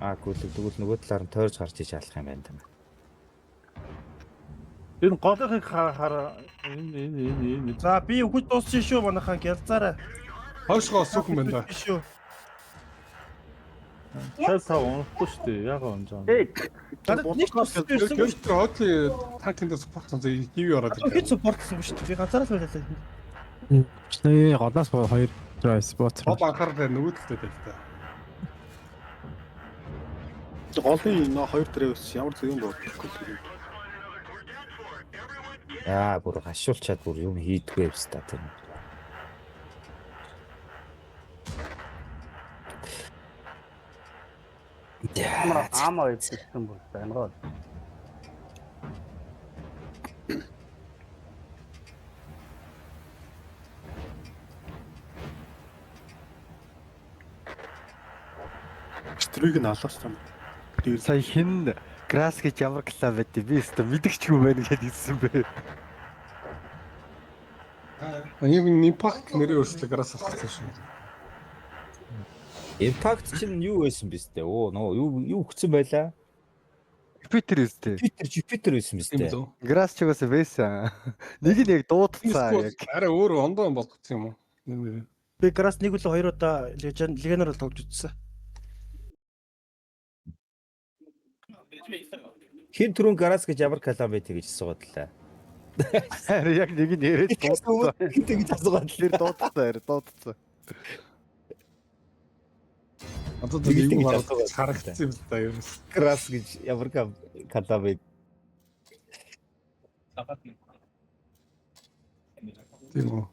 гүйлэг тэгвэл нөгөө талаар нь тойрж гарч иж алах юм байна даа. Энэ голынхыг хараа. Энэ. За би өгч дуусчих шүү манайхаа гялзаараа. Хойшгоо сүхэн байна да. Шүү. Шал та унахгүй шүү дээ. Яг онжоо. Надад нэг туссан байсан шүү. Тэр хотлын танкин дээр спортсон зэ ив ороод дээ. Хэд спортлсон шүү дээ. Би ганцаараа байлаа. Чиний голоос 2 драйс бот. Гол анхаарал нөгөө талтай байл та. Голын нөө 2 драйвс ямар зөв юм бодлоо. Бүр гашуулчаад бүр юм хийдгүй юмс та тийм. Амаа ивсэн бол байна гоо. Стриг нь алаасан. Сая хин грасс гэж ямар клав байдгийг би өөртөө мэдгч юм байна гэж хэлсэн бэ. Ийм импакт нэрээ өөрчлөлт гараас авчихсан шүү. Impact чинь юу байсан бэ сте? Нөө юу өгсөн байлаа? Jupiter үстэй. Jupiter байсан биз дээ. Грасс ч угаасаа байсан. Нэг нь яг дуудцсан яг. Арай өөр ондоо юм болгоцсон юм уу? Би грасс нэг үл 2 удаа легенаар тоглож үзсэн. Хин түрүүн гараж гэж ямар калам байт гэж асуугадлаа. Харин яг нэг нь яриад дуудсан. Тэгж асуугадлаа. Тэр дуудсан. Одоо нэг юм харагдсан юм да ерөөс. Гараж гэж ямар калам байт. Тийм үү.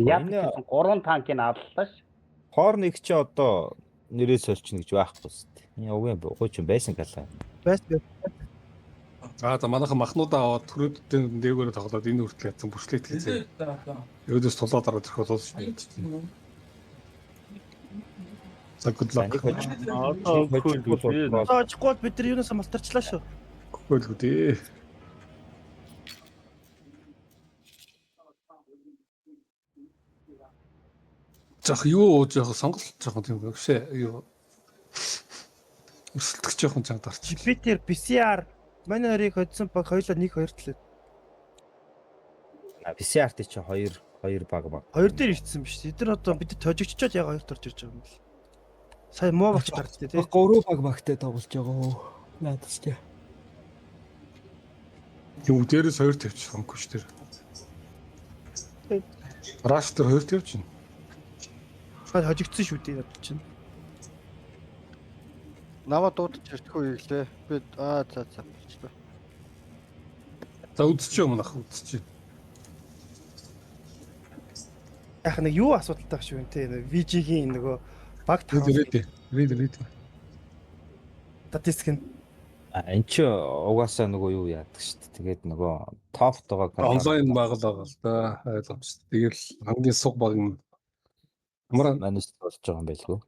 Яг 3 танкийг авлаа ш. Хорн их чи одоо нэрээ сольчихно гэж байхгүй шүү дээ. Овгийн гойч байсан калам. Байсан. За манайхан махнуудаа аваад төрөөдтэй дээгүүрээ тоглоод энэ хүртэл ятсан бүрслэт хийсэн. Өөдөөс тулаад ороод ирэх болов шүү дээ. За good luck. Оочгүй бид нар юунаас малтарчлаа шүү. Хөлгөө дээ. Жах юу жоох сонголт жоох юм бэвшээ юу. Өсөлтөх жоохон чанга дарч. Jupiter PCR манай хоёрыг hodсон баг хоёулаа 1-2 төлөө. PCR-т чи 2 баг баг. 2 дээр ирсэн биш. Эдгээр одоо бид тожигччод яг 2 орж ирж байгаа юм л. Сая муу багч гарчтэй тий. 3 баг багтай тоглож байгаа. Наадас тий. Юу дээрээс 2 тавьчих юмгүй ш тэр. Растер 2 тавьчих. Сая хожигдсон шүү дээ над чинь. Наваа дуудаж ирчихгүй иглээ. Би за болчихлоо. За үдчих юм нах үдчих. Яг нэг юу асуудалтай байх шүү юм те. VG-ийн нөгөө баг Read. статистик нь Энд чи угаасаа нөгөө юу яадаг шүү дээ. Тэгээд нөгөө топтойгоо онлайн байгаль байгаа л да. Ойлгомжтой. Тэгэл хамгийн суг баг нь амар манайс болж байгаа юм байлгүй.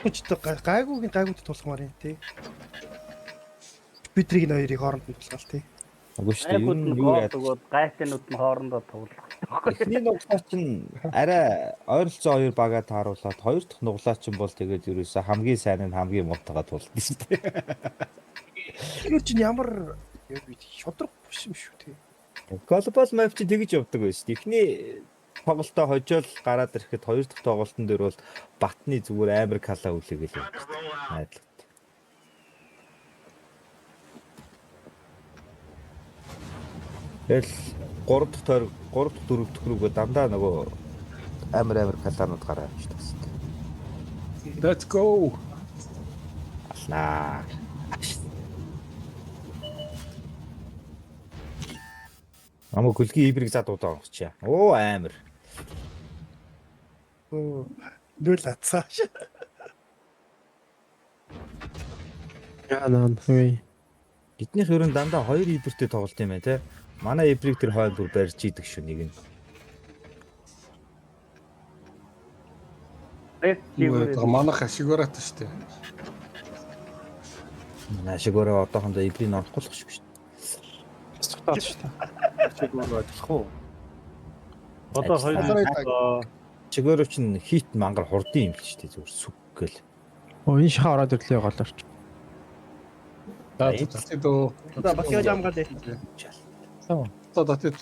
Гочтой гайгууд тулахмаар юм тий. Бидрийг н хоёрыг хооронд нь тулгаал тий. Үгүй шүү дээ. Юу яадаг. Гайтнууд нь хоорондоо тоглох. Эхний нуглаа чинь арай ойролцоо 2 багаа тааруулаад 2 дахь нуглаа чинь бол тэгээд ерөөсө хамгийн сайн нь хамгийн муутайгаа тулдаг шүү дээ. Тэр чинь ямар шодрог биш юм шүү тий. Global map чинь тэгж явдаг байсан. Эхний тоглолтоо хожоол гараад ирэхэд 2 дахь тоглолтын дээр бол батны зүгээр амар кала үлээгээл явдаг. Найдлаа. Тэгэл 3 дахь 4 дахь рүүгээ дандаа нөгөө амар каланууд гараад ирж тасдаг. Let's go. Аллаа. Ама гүлгийн ибрийг зад удаа онгочаа. Оо амар. Нөл атсаа. Яанан хөө. Эднийх ерөн дандаа 2 ибртэй тоглолт юм байна те. Манай ибрийг тэр хойд бүр барьж идэг шүү нэг нь. Манайх ашигураад шүү дээ. Ашигураа одоохондоо ибрийг орохгүй л шүү дээ. Таач шүү дээ. Чиг мөр ажиллах уу? Одоо 2 чигээрөө чинь хит мангар хурдын юм л шүү дээ зүгээр сүг гэл. Энэ шахаа ороод ирлээ голоорч. дөө. За бас яаж амгаалээ. Датет.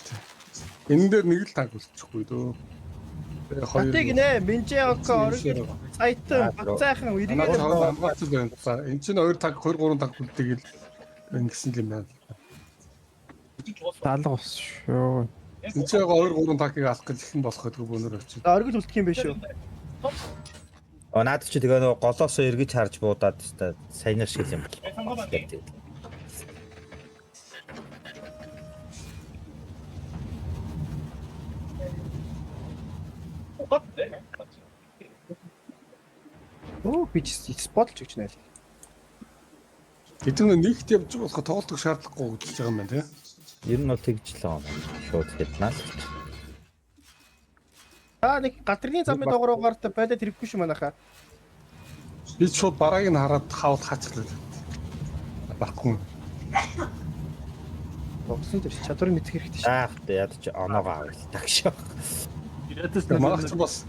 Энэ дээр нэг л танк үлчихгүй дөө. Хатыг нэ Минжэок ориг сайтан бацаахан иргэд амгаалцсан байна. Энэ чинь 2 танк 2 3 танк үлдээг л ингэсэн юм байна. Даалга ус шүү. Энэ чинь 2 3 танкийг алах гэж ихэн болох гэдэг бөөнөр очив. ориг л үлдэх юм биш үү? Наад чи тэгээ нөгөө голоосоо эргэж харж буудаад та саяны шиг юм бол. Оо би спотлж гэж найл. Эдгээр нэгт явж болох тоглох шаардлагагүй гэж байгаа юм байна тийм. Ер нь бол тэгж л байгаа юм. Шууд хэднаас. Нэг гатрны замын доогоогоор та байлаа хэрэггүй шүү манайхаа. Би шууд барааг нь хараад хавд хаачлаа. Баггүй. Богсон дээр чадварыг мэдэх хэрэгтэй шүү. Заах тэ яд чи оноогоо авал тагшаа. Ядас Манайх ч бас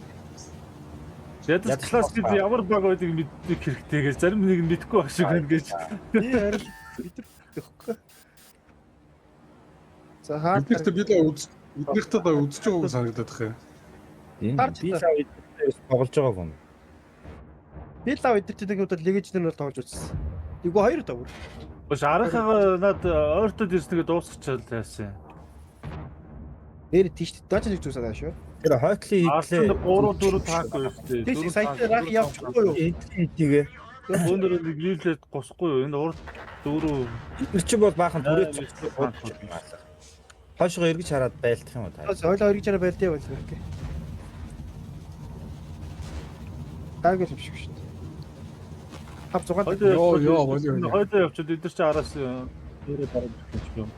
ядас класс гэж ямар баг байдгийг мэддэг хэрэгтэй гэж зарим нэг нь мэдэхгүй байх шиг байна гэж. Би харин бидэхгүй. За хаа биднэрт биднэрт үзэж байгаагүй санагдаад байна. Энэ Гарч би та. сая тоглож байгааг юм. би лав эдэртдэг удаа легежнэр бол тоглож үзсэн. Эйгөө хоёр давар. Баш арахаа над ойртод ирснэгээ дуусчихвал яасан. Нэр тийш даач нэг зүйлсаа шүү. Тэр хойтлын Арсан хийлээ. 3 4 таак байсан. Тийш сайтаа рах явчихгүй юу? Тэгээ. Өндөр нэг нийлээд госхгүй юу? Энэ урд 4 Тэр чи бол баахан түрээч. Хойшоо эргэж хараад байлдах юм уу та? Ойлоо өргөж арай байлтаа байл гэх. Таагүй юм шиг шүү дээ. Хав 6 хойдоо явчихад эдгээр чи араас өөрөө бараг ирчих юм.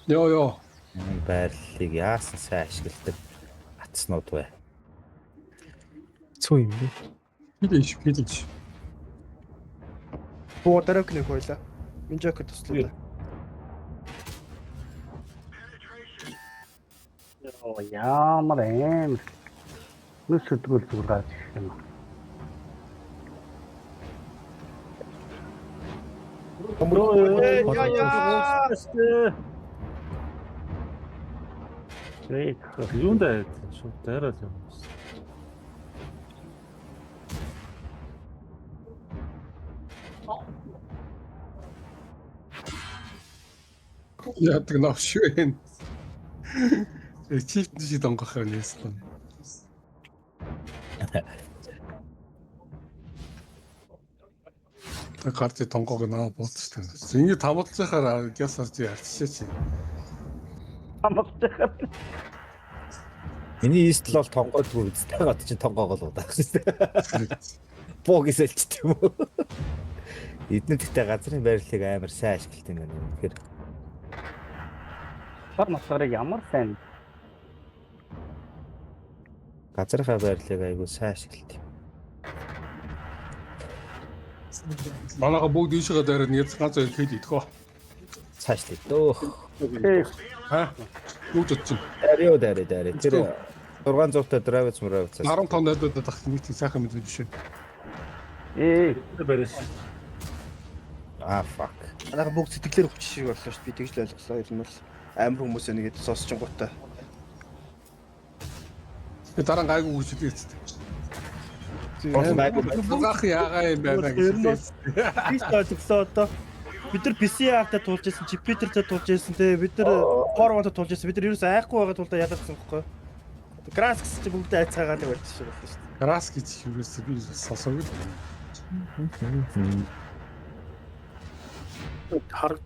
Йоо. Байрлалыг яасан сайн ашигладаг атснууд бай. Цүү юм бэ? Хэлж. боо дараг нэг хойлоо. Минжэок туслаа. Ямар юм. Нүс өдгөл зүгээр гарч ирэх юм. Юунд байд? Шууд дайраад юм. Яадаг навш вэ? Чифт чи донгох юм яасан. Та карты донгог наа болчихсон. Ингээ тамдлахаар гясарч ярьчихсан чи. Миний ийстл бол тонгоодгүй үстэй гад чи тонгоогоо удаа гэсэн. Бог эсэлчтэй юм уу? Эдгээр тэгтээ газрын байрлалыг амар сайн ашиглалт юм байна. Тэгэхээр Бат масарыг ямар сайн газрынхаа байрлалыг айгүй сайн ашиглалт юм. Манайха бүгд ийшээ дайраад нэг ганц хоёр хэд идэх вэ? Цаашлаа дөөх. Ха? Юу ч утсан. Дарио. Тэр 600 та драйвц мөрөөц. 15 найдад дах нэг тийм сайхан мэдээ биш үү? Барьс. Fuck. Анаа бүгд сэтгэлээр хүч шиг боллоо шүү. Би тэгж л ойлголоо. Ер нь бол амар хүмүүс нэгэд сонсчингуудаа. Би дараа гайгүй хүч үздэг. Багах яагаа юм байна гэж. Би ч ойлгосон одоо. Бид нар BCA-тай тулж ирсэн, Jupiter-тай тулж ирсэн те. Бид нар Corvon-тай тулж ирсэн. Бид нар ерөөсөө айхгүй байгаа тулдаа ялагдсан байхгүй. Grass чи бүгд айцгаагаад барьчихсан шүү дээ. Grass гэж юусэн би сонсоогүй. Хараг